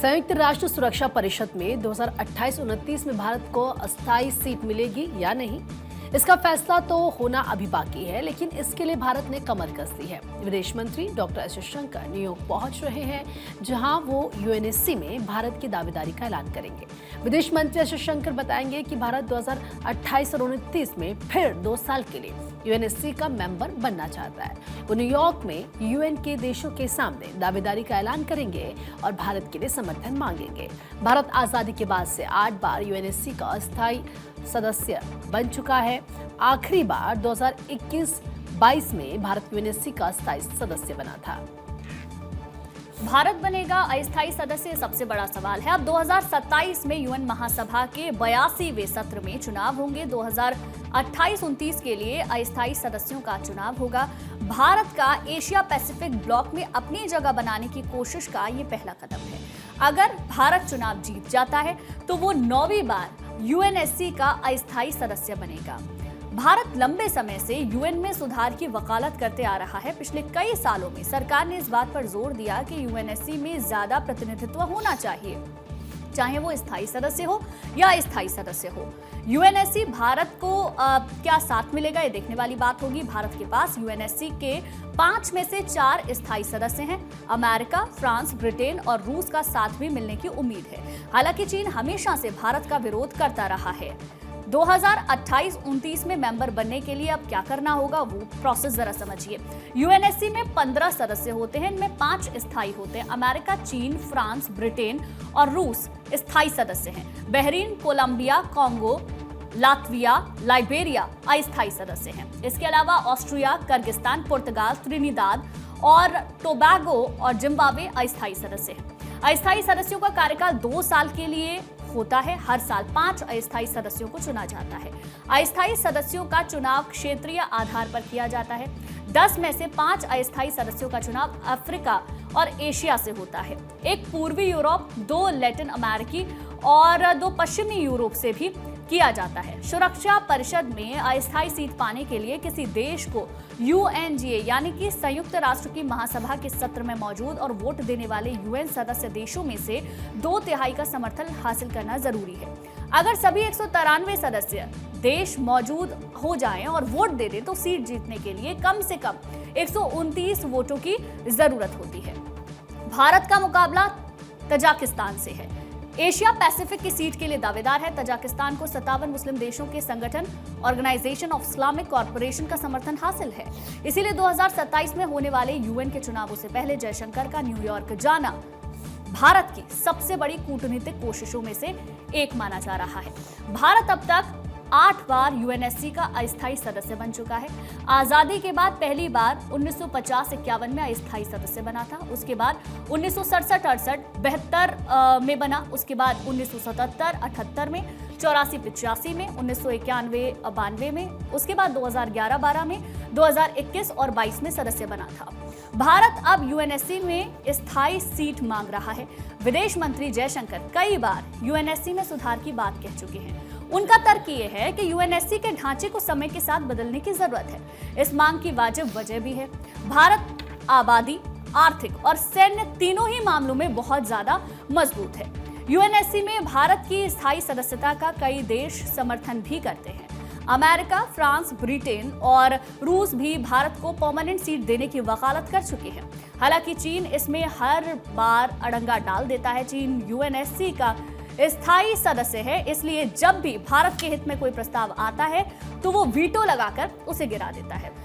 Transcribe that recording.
संयुक्त राष्ट्र सुरक्षा परिषद में 2028-29 में भारत को अस्थायी सीट मिलेगी या नहीं, इसका फैसला तो होना अभी बाकी है, लेकिन इसके लिए भारत ने कमर कस दी है। विदेश मंत्री डॉक्टर एस जयशंकर न्यूयॉर्क पहुंच रहे हैं, जहां वो यूएनएससी में भारत की दावेदारी का ऐलान करेंगे। विदेश मंत्री एस जयशंकर बताएंगे कि भारत 2028 और 29 में फिर 2 साल के लिए यूएनएससी का मेंबर बनना चाहता है। वो न्यूयॉर्क में यूएन के देशों के सामने दावेदारी का ऐलान करेंगे और भारत के लिए समर्थन मांगेंगे। भारत आजादी के बाद से 8 बार यूएनएससी का अस्थायी सदस्य बन चुका है। आखिरी बार 2021-22 में भारत यूएनएससी का अस्थायी सदस्य बना था। भारत बनेगा अस्थायी सदस्य, सबसे बड़ा सवाल है। अब 2027 में यूएन महासभा के 82वें सत्र में चुनाव होंगे। 2028-29 के लिए अस्थायी सदस्यों का चुनाव होगा। भारत का एशिया पैसिफिक ब्लॉक में अपनी जगह बनाने की कोशिश का ये पहला कदम है। अगर भारत चुनाव जीत जाता है तो वो 9वीं बार यूएनएससी का अस्थायी सदस्य बनेगा। भारत लंबे समय से यूएन में सुधार की वकालत करते आ रहा है। पिछले कई सालों में सरकार ने इस बात पर जोर दिया कि यूएनएससी में ज्यादा प्रतिनिधित्व होना चाहिए, चाहे वो स्थायी सदस्य हो या अस्थायी सदस्य हो। यूएनएससी भारत को क्या साथ मिलेगा, ये देखने वाली बात होगी। भारत के पास यूएनएससी के 5 में से 4 स्थायी सदस्य हैं। अमेरिका, फ्रांस, ब्रिटेन और रूस का साथ भी मिलने की उम्मीद है। हालांकि चीन हमेशा से भारत का विरोध करता रहा है। 2028-29 में मेंबर बनने के लिए अब क्या करना होगा, वो प्रोसेस जरा समझिए। यूएनएससी में 15 सदस्य होते हैं, इनमें 5 स्थायी होते हैं। अमेरिका, चीन, फ्रांस, ब्रिटेन और रूस स्थायी सदस्य हैं। Bahrain, Colombia, Congo, Latvia, Liberia अस्थायी सदस्य हैं। इसके अलावा ऑस्ट्रिया, किर्गिस्तान, पुर्तगाल, त्रिनिदाद और टोबैगो और जिम्बाब्वे अस्थायी सदस्य हैं। अस्थायी सदस्यों का कार्यकाल 2 साल के लिए होता है। हर साल 5 अस्थायी सदस्यों को चुना जाता है। अस्थायी सदस्यों का चुनाव क्षेत्रीय आधार पर किया जाता है। 10 में से 5 अस्थायी सदस्यों का चुनाव अफ्रीका और एशिया से होता है। एक पूर्वी यूरोप, 2 लैटिन अमेरिकी और 2 पश्चिमी यूरोप से भी किया जाता है। सुरक्षा परिषद में अस्थायी सीट पाने के लिए किसी देश को यूएनजीए यानी कि संयुक्त राष्ट्र की महासभा के सत्र में मौजूद और वोट देने वाले यूएन सदस्य देशों में से 2/3 का समर्थन हासिल करना जरूरी है। अगर सभी 193 सदस्य देश मौजूद हो जाएं और वोट दे दें तो सीट जीतने के लिए कम से कम 129 वोटों की जरूरत होती है। भारत का मुकाबला तजाकिस्तान से है। एशिया पैसिफिक की सीट के लिए दावेदार है। तजाकिस्तान को 57 मुस्लिम देशों के संगठन ऑर्गेनाइजेशन ऑफ इस्लामिक कॉर्पोरेशन का समर्थन हासिल है। इसीलिए 2027 में होने वाले यूएन के चुनावों से पहले जयशंकर का न्यूयॉर्क जाना भारत की सबसे बड़ी कूटनीतिक कोशिशों में से एक माना जा रहा है। भारत अब तक 8 बार यूएनएससी का अस्थायी सदस्य बन चुका है। आजादी के बाद पहली बार 1950-51 में अस्थायी सदस्य बना था। उसके बाद 1967-68 में बना। उसके बाद 1977-78 में, 84-85 में, 1991-92 में, उसके बाद 2011-12 में, 2021 और 22 में सदस्य बना था। भारत अब यूएनएससी में स्थायी सीट मांग रहा है। विदेश मंत्री जयशंकर कई बार यूएनएससी में सुधार की बात कह चुके हैं। उनका तर्क ये है कि यूएनएससी के ढांचे को समय के साथ बदलने की जरूरत है। इस मांग की वाजिब वजह भी है। भारत आबादी, आर्थिक और सैन्य तीनों ही मामलों में बहुत ज्यादा मजबूत है। यूएनएससी में भारत की स्थायी सदस्यता का कई देश समर्थन भी करते हैं। अमेरिका, फ्रांस, ब्रिटेन और रूस भी भारत को परमानेंट सीट देने की वकालत कर चुके हैं। हालांकि चीन इसमें हर बार अड़ंगा डाल देता है। चीन यूएनएससी का स्थायी सदस्य है, इसलिए जब भी भारत के हित में कोई प्रस्ताव आता है तो वो वीटो लगाकर उसे गिरा देता है।